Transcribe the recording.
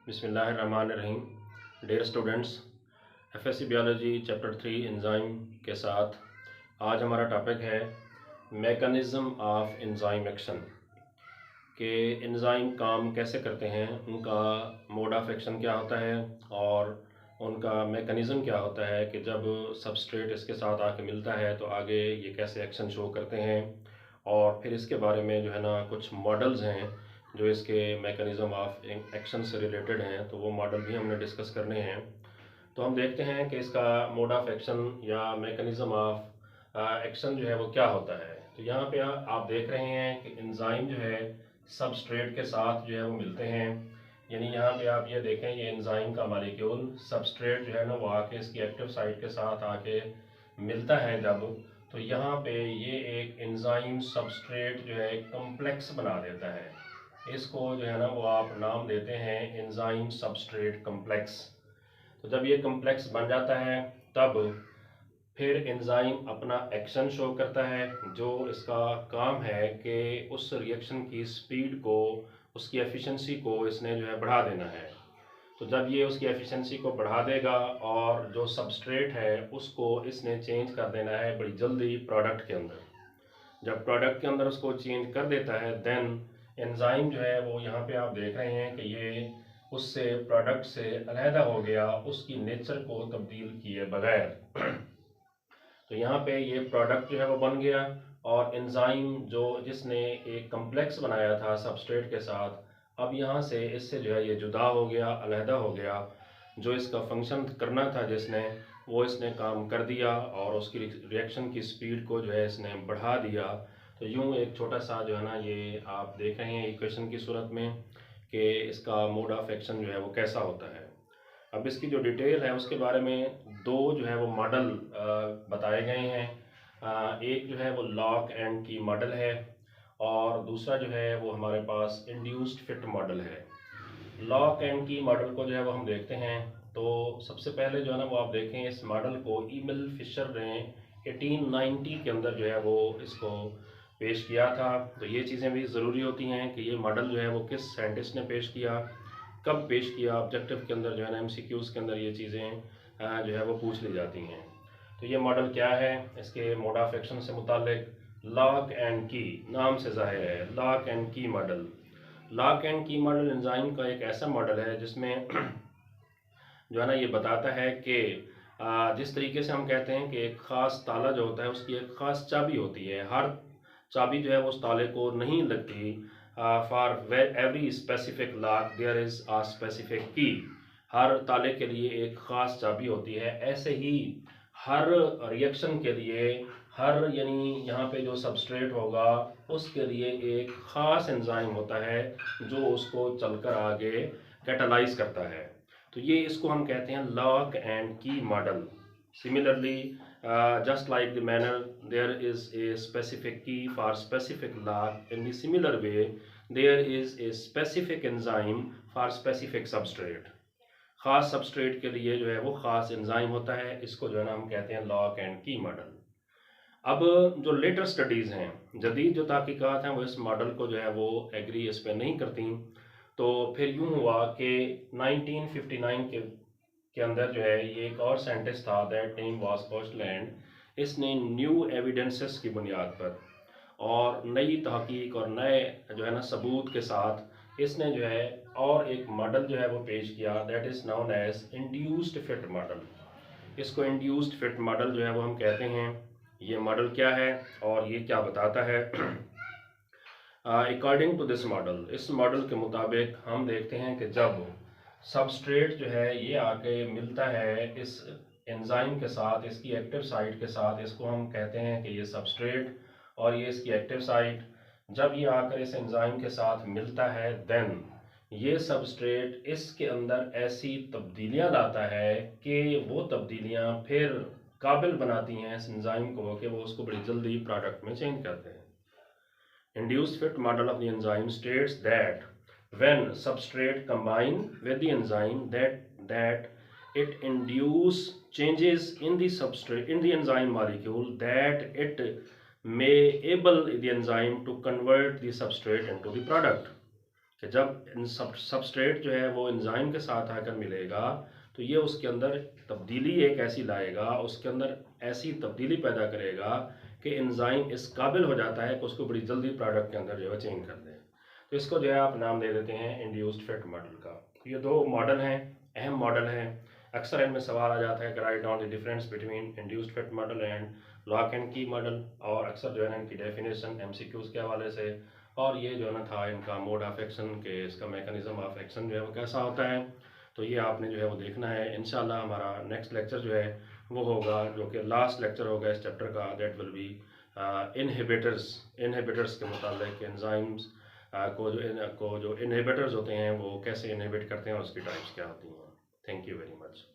बिस्मिल्लाहिर्रहमानिर्रहीम। Dear students, FSc biology chapter 3 enzyme के साथ आज हमारा टॉपिक है मैकेनिज़्म ऑफ एंजाइम एक्शन, कि एंजाइम काम कैसे करते हैं, उनका मोड ऑफ एक्शन क्या होता है और उनका मैकेनिज़्म क्या होता है कि जब सबस्ट्रेट इसके साथ आके मिलता है तो आगे ये कैसे एक्शन शो करते हैं। और फिर इसके बारे में जो है ना कुछ मॉडल्स हैं जो इसके मैकेनिज़्म ऑफ एक्शन से रिलेटेड हैं, तो वो मॉडल भी हमने डिस्कस करने हैं। तो हम देखते हैं कि इसका मोड ऑफ एक्शन या मैकेनिज़्म ऑफ एक्शन जो है वो क्या होता है। तो यहाँ पे आप देख रहे हैं कि एंजाइम जो है सबस्ट्रेट के साथ जो है वो मिलते हैं। यानी यहाँ पे आप ये देखें, ये एंजाइम का मॉलिक्यूल सबस्ट्रेट जो है ना वो आके इसकी एक्टिव साइट के साथ आके मिलता है जब, तो यहाँ पे ये एक एंजाइम सबस्ट्रेट जो है कम्प्लेक्स बना देता है। इसको जो है ना वो आप नाम देते हैं एंजाइम सबस्ट्रेट कम्प्लेक्स। तो जब ये कम्प्लेक्स बन जाता है तब फिर एंजाइम अपना एक्शन शो करता है, जो इसका काम है कि उस रिएक्शन की स्पीड को, उसकी एफिशिएंसी को इसने जो है बढ़ा देना है। तो जब ये उसकी एफिशिएंसी को बढ़ा देगा और जो सबस्ट्रेट है उसको इसने चेंज कर देना है बड़ी जल्दी प्रोडक्ट के अंदर। जब प्रोडक्ट के अंदर उसको चेंज कर देता है देन एंजाइम जो है वो, यहाँ पे आप देख रहे हैं कि ये उससे प्रोडक्ट से अलहदा हो गया उसकी नेचर को तब्दील किए बगैर। तो यहाँ पे ये प्रोडक्ट जो है वो बन गया और एंजाइम जो जिसने एक कम्प्लेक्स बनाया था सबस्ट्रेट के साथ, अब यहाँ से इससे जो है ये जुदा हो गया, अलहदा हो गया। जो इसका फंक्शन करना था जिसने, वो इसने काम कर दिया और उसकी रिएक्शन की स्पीड को जो है इसने बढ़ा दिया। तो यूँ एक छोटा सा जो है ना ये आप देख रहे हैं इक्वेशन की सूरत में कि इसका मोड ऑफ एक्शन जो है वो कैसा होता है। अब इसकी जो डिटेल है उसके बारे में दो जो है वो मॉडल बताए गए हैं। एक जो है वो लॉक एंड की मॉडल है और दूसरा जो है वो हमारे पास इंड्यूस्ड फिट मॉडल है। लॉक एंड की मॉडल को जो है वो हम देखते हैं। तो सबसे पहले जो है ना वो आप देखें, इस मॉडल को ईमेल फिशर ने 1890 के अंदर जो है वो इसको पेश किया था। तो ये चीज़ें भी ज़रूरी होती हैं कि ये मॉडल जो है वो किस साइंटिस्ट ने पेश किया, कब पेश किया। ऑब्जेक्टिव के अंदर जो है ना एमसीक्यूज़ के अंदर ये चीज़ें जो है वो पूछ ली जाती हैं। तो ये मॉडल क्या है, इसके मोड ऑफ एक्शन से मुतालिक लॉक एंड की नाम से ज़ाहिर है, लॉक एंड की मॉडल। लॉक एंड की मॉडल एंजाइम का एक ऐसा मॉडल है जिसमें जो है ना ये बताता है कि जिस तरीके से हम कहते हैं कि एक ख़ास ताला जो होता है उसकी एक ख़ास चाबी होती है, हर चाबी जो है वो उस ताले को नहीं लगती। For every specific lock there is a specific key. हर ताले के लिए एक ख़ास चाबी होती है। ऐसे ही हर रिएक्शन के लिए, हर यानी यहाँ पे जो सबस्ट्रेट होगा उसके लिए एक ख़ास एंजाइम होता है जो उसको चलकर आगे कैटालाइज करता है। तो ये इसको हम कहते हैं लॉक एंड की model. Similarly, just like the manner there is a specific key for specific lock, in the similar way there is a specific enzyme for specific substrate। ख़ास सबस्ट्रेट के लिए जो है वो ख़ास एंजाइम होता है, इसको जो है ना हम कहते हैं लॉक एंड की मॉडल। अब जो लेटर स्टडीज़ हैं, जदीद जो तहकीकात हैं, वो इस मॉडल को जो है वो एग्री इस पर नहीं करती। तो फिर यूँ हुआ कि 1959 के अंदर जो है ये एक और साइंटिस्ट था, दैट नेम वाज कोस्टलैंड। इसने न्यू एविडेंसेस की बुनियाद पर और नई तहकीक और नए जो है ना सबूत के साथ इसने जो है और एक मॉडल जो है वो पेश किया, that is known as induced fit model. इसको इंड्यूस्ड फिट मॉडल जो है वो हम कहते हैं। ये मॉडल क्या है और ये क्या बताता है? अकॉर्डिंग टू दिस मॉडल, इस मॉडल के मुताबिक हम देखते हैं कि जब सबस्ट्रेट जो है ये आके मिलता है इस एंजाइम के साथ, इसकी एक्टिव साइट के साथ, इसको हम कहते हैं कि ये सबस्ट्रेट और ये इसकी एक्टिव साइट, जब ये आकर इस एंजाइम के साथ मिलता है देन ये सबस्ट्रेट इसके अंदर ऐसी तब्दीलियां लाता है कि वो तब्दीलियां फिर काबिल बनाती हैं इस एंजाइम को कि वो उसको बड़ी जल्दी प्रोडक्ट में चेंज करते हैं। Induced fit model of the enzyme states that when substrate combine with the enzyme that it induce changes in the substrate in the enzyme molecule that it may able the enzyme to convert the substrate into the product। कि जब इन substrate जो है वो enzyme के साथ आकर मिलेगा तो ये उसके अंदर तब्दीली एक ऐसी लाएगा, उसके अंदर ऐसी तब्दीली पैदा करेगा कि एंजाइम इस काबिल हो जाता है कि उसको बड़ी जल्दी प्रोडक्ट के अंदर जो है चेंज कर दें। तो इसको जो है आप नाम दे देते हैं इंड्यूस्ड फिट मॉडल का। ये दो मॉडल हैं, अहम मॉडल हैं। अक्सर इनमें सवाल आ जाता है कि write down the difference between induced fit model and lock and की मॉडल, और अक्सर जो है ना इनकी डेफिनेशन एमसीक्यूज के हवाले से, और ये जो है ना था इनका मोड ऑफ एक्शन के इसका मैकेनिज्म ऑफ एक्शन जो है वो कैसा होता है। तो ये आपने जो है वो देखना है। इंशाल्लाह हमारा नेक्स्ट लेक्चर जो है वो होगा, जो कि लास्ट लेक्चर होगा इस चैप्टर का, दैट विल बी इनहिबिटर्स के मुतालिक, एंजाइम्स को जो इनहिबिटर्स होते हैं वो कैसे इनहिबिट करते हैं और उसकी टाइप्स क्या होती हैं। Thank you very much.